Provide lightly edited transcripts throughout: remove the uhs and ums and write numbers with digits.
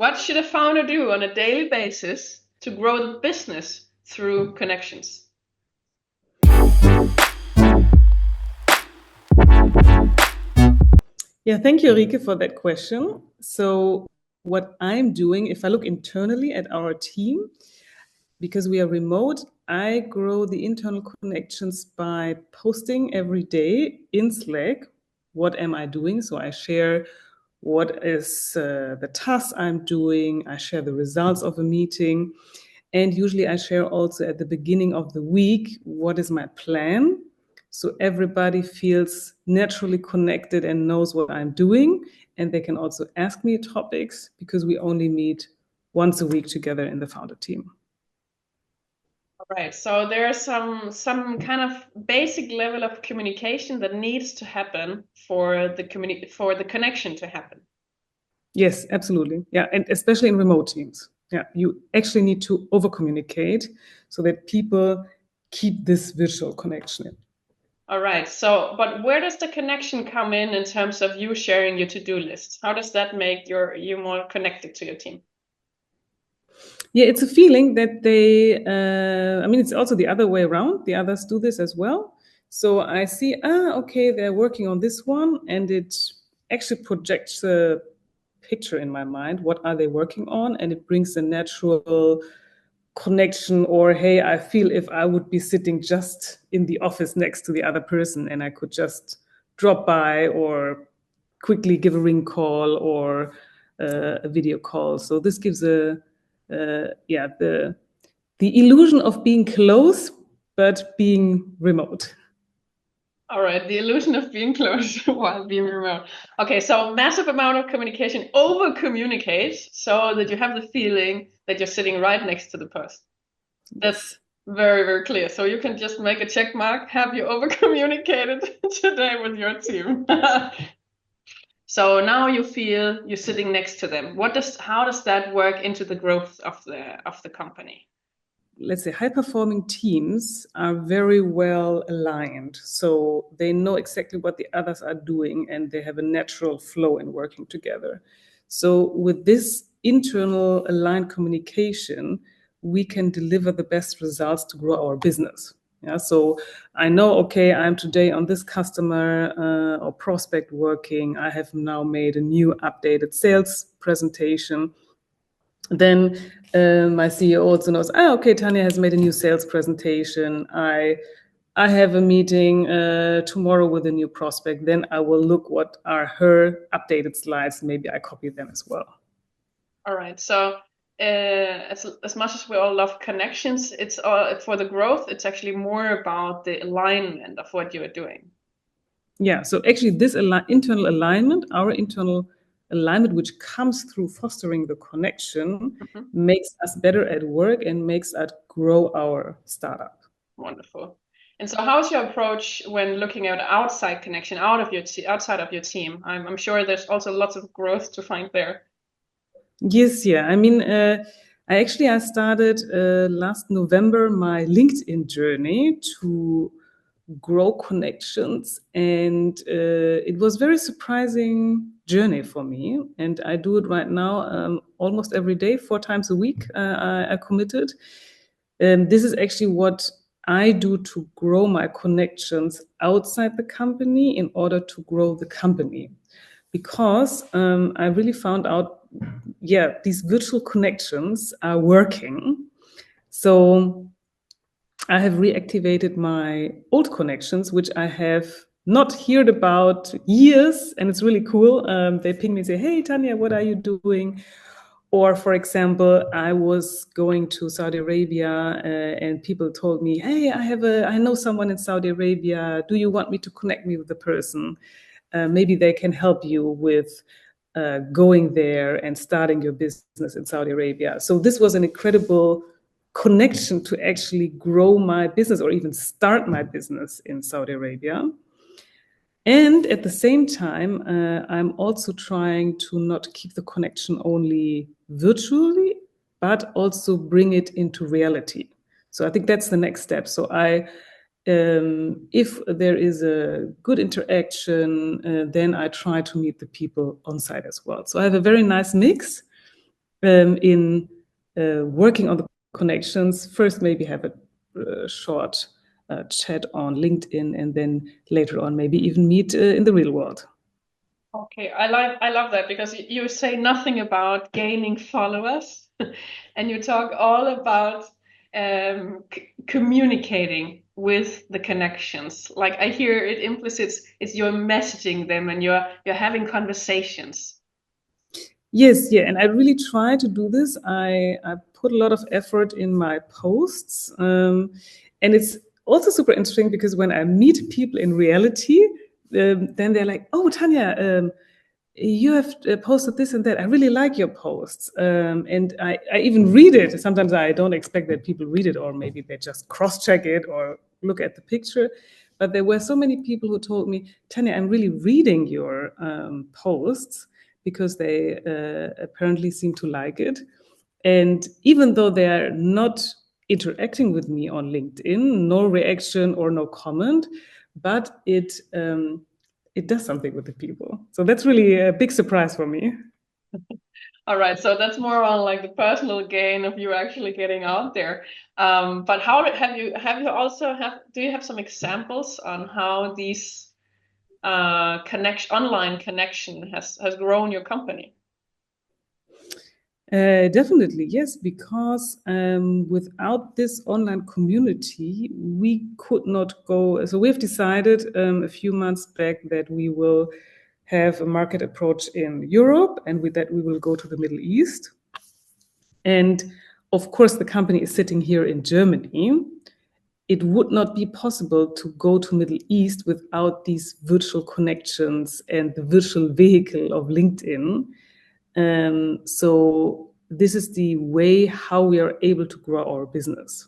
What should a founder do on a daily basis to grow the business through connections? Yeah, thank you, Rike, for that question. So what I'm doing, if I look internally at our team, because we are remote, I grow the internal connections by posting every day in Slack. What am I doing? So I share what is the task I'm doing. I share the results of a meeting. And usually I share also at the beginning of the week, what is my plan? So everybody feels naturally connected and knows what I'm doing. And they can also ask me topics because we only meet once a week together in the founder team. All right, so there's some kind of basic level of communication that needs to happen for the connection to happen. Yes, absolutely. Yeah, and especially in remote teams. Yeah, you actually need to over communicate so that people keep this visual connection. All right, so but where does the connection come in terms of you sharing your to-do list? How does that make you more connected to your team? Yeah, it's a feeling that I mean, it's also the other way around. The others do this as well. So I see, okay, they're working on this one, and it actually projects a picture in my mind. What are they working on? And it brings a natural connection, or hey, I feel if I would be sitting just in the office next to the other person and I could just drop by or quickly give a ring call or a video call. So this gives yeah, the illusion of being close but being remote. All right, the illusion of being close while being remote. Okay, so massive amount of communication, over communicate so that you have the feeling that you're sitting right next to the person. That's very, very clear. So you can just make a check mark. Have you over communicated today with your team? So now you feel you're sitting next to them. How does that work into the growth of the company? Let's say high performing teams are very well aligned. So they know exactly what the others are doing and they have a natural flow in working together. So with this internal aligned communication, we can deliver the best results to grow our business. Yeah, so I know, okay, I'm today on this customer or prospect working. I have now made a new updated sales presentation. Then my CEO also knows, okay, Tanja has made a new sales presentation. I have a meeting tomorrow with a new prospect. Then I will look what are her updated slides. Maybe I copy them as well. All right. So as much as we all love connections, it's for the growth. It's actually more about the alignment of what you are doing. Yeah. So actually, this internal alignment, our internal alignment, which comes through fostering the connection, makes us better at work and makes us grow our startup. Wonderful. And so, how's your approach when looking at outside connection outside of your team? I'm sure there's also lots of growth to find there. Yes, yeah. I mean, I started last November my LinkedIn journey to grow connections, and it was very surprising journey for me. And I do it right now almost every day, 4 times a week. I committed. This is actually what I do to grow my connections outside the company in order to grow the company. Because I really found out, yeah, these virtual connections are working. So I have reactivated my old connections, which I have not heard about years, and it's really cool. They ping me and say, "Hey, Tanja, what are you doing?" Or, for example, I was going to Saudi Arabia, and people told me, "Hey, I know someone in Saudi Arabia. Do you want me to connect me with the person? Maybe they can help you with going there and starting your business in Saudi Arabia." So this was an incredible connection to actually grow my business or even start my business in Saudi Arabia. And at the same time, I'm also trying to not keep the connection only virtually, but also bring it into reality. So I think that's the next step. So if there is a good interaction, then I try to meet the people on site as well. So I have a very nice mix. in working on the connections. First, maybe have a short chat on LinkedIn, and then later on, maybe even meet in the real world. Okay, I love that, because you say nothing about gaining followers, and you talk all about communicating with the connections. Like, I hear it implicit, it's you're messaging them and you're having conversations. Yes, yeah, and I really try to do this. I put a lot of effort in my posts, and it's also super interesting because when I meet people in reality, then they're like, "Oh, Tanja, you have posted this and that. I really like your posts," and I even read it. Sometimes I don't expect that people read it, or maybe they just cross-check it or look at the picture. But there were so many people who told me, "Tanja, I'm really reading your posts." Because they apparently seem to like it. And even though they're not interacting with me on LinkedIn, no reaction or no comment, but it does something with the people. So that's really a big surprise for me. All right, so that's more on like the personal gain of you actually getting out there. But how have you also do you have some examples on how these online connection has grown your company? Definitely, yes, because without this online community, we could not go. So we've decided a few months back that we will have a market approach in Europe, and with that, we will go to the Middle East. And of course, the company is sitting here in Germany. It would not be possible to go to Middle East without these virtual connections and the virtual vehicle of LinkedIn. So this is the way how we are able to grow our business.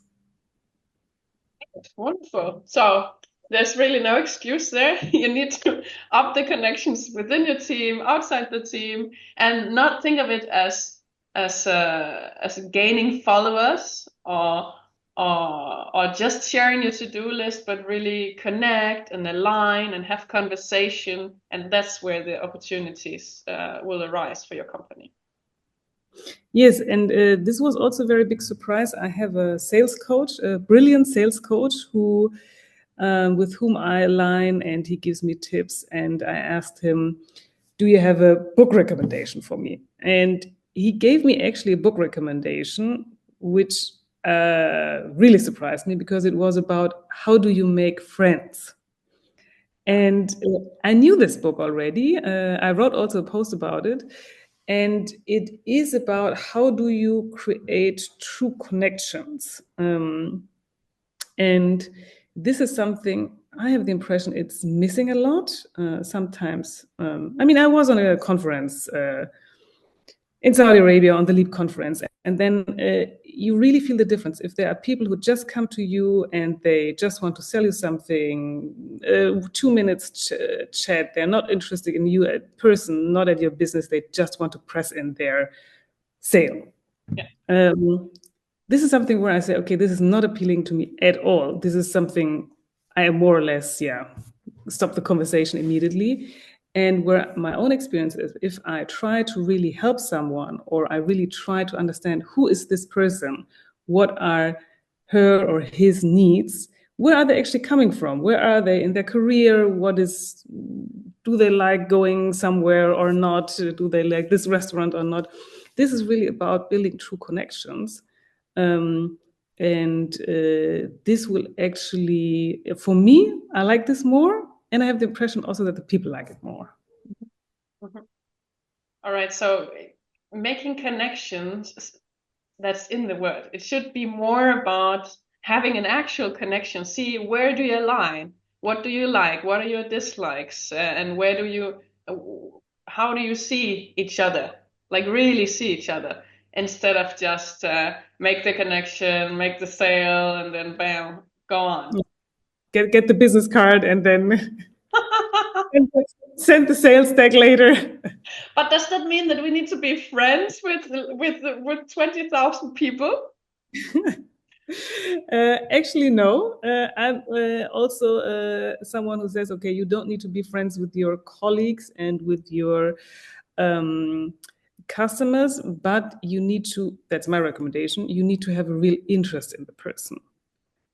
Wonderful. So there's really no excuse there. You need to up the connections within your team, outside the team, and not think of it as gaining followers or just sharing your to-do list, but really connect and align and have conversation, and that's where the opportunities will arise for your company. Yes, and this was also a very big surprise. I have a sales coach, a brilliant sales coach who, with whom I align, and he gives me tips. And I asked him, "Do you have a book recommendation for me?" And he gave me actually a book recommendation, which really surprised me because it was about how do you make friends. And I knew this book already. I wrote also a post about it. And it is about how do you create true connections. And this is something I have the impression it's missing a lot. Sometimes, I mean, I was on a conference in Saudi Arabia on the LEAP conference. And then you really feel the difference. If there are people who just come to you and they just want to sell you something, 2 minutes chat, they're not interested in you as a person, not at your business, they just want to press in their sale. Yeah. This is something where I say, okay, this is not appealing to me at all. This is something I more or less, stop the conversation immediately. And where my own experience is, if I try to really help someone, or I really try to understand who is this person, what are her or his needs, where are they actually coming from? Where are they in their career? Do they like going somewhere or not? Do they like this restaurant or not? This is really about building true connections. And this will actually, for me, I like this more. And I have the impression also that the people like it more. Mm-hmm. All right, so making connections, that's in the word. It should be more about having an actual connection. See, where do you align? What do you like? What are your dislikes? And how do you see each other? Like really see each other instead of just make the connection, make the sale, and then bam, go on. Get the business card and then send the sales deck later. But does that mean that we need to be friends with 20,000 people? Actually, no. I'm also someone who says, okay, you don't need to be friends with your colleagues and with your customers, but you need to, that's my recommendation, you need to have a real interest in the person.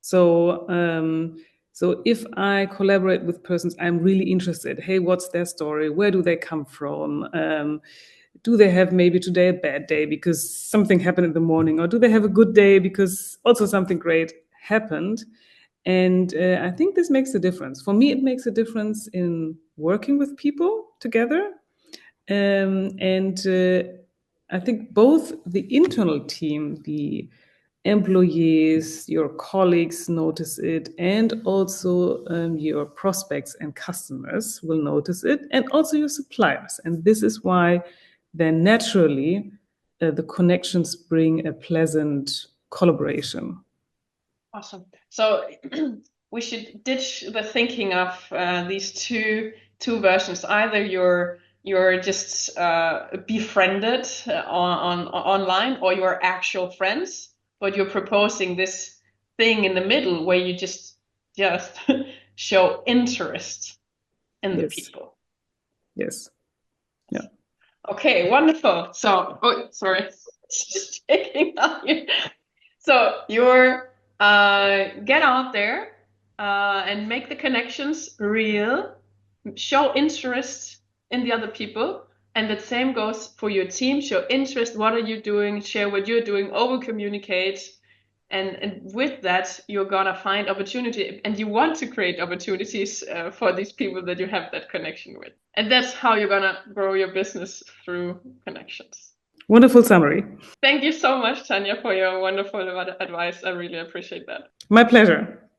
So, so if I collaborate with persons, I'm really interested. Hey, what's their story? Where do they come from? Do they have maybe today a bad day because something happened in the morning? Or do they have a good day because also something great happened? And I think this makes a difference. For me, it makes a difference in working with people together. And I think both the internal team, the employees, your colleagues notice it, and also your prospects and customers will notice it, and also your suppliers. And this is why then naturally the connections bring a pleasant collaboration. Awesome. So we should ditch the thinking of these two versions. Either you're just befriended on online, or you're actual friends, but you're proposing this thing in the middle where you just show interest in the people. Yes. Yeah. Okay, wonderful. So, oh, sorry, just taking out here. So you're get out there and make the connections real, show interest in the other people, and the same goes for your team. Show interest. What are you doing? Share what you're doing. Over communicate, and with that, you're gonna find opportunity, and you want to create opportunities for these people that you have that connection with, and that's how you're gonna grow your business, through connections. Wonderful summary. Thank you so much, Tanja, for your wonderful advice. I really appreciate that. My pleasure.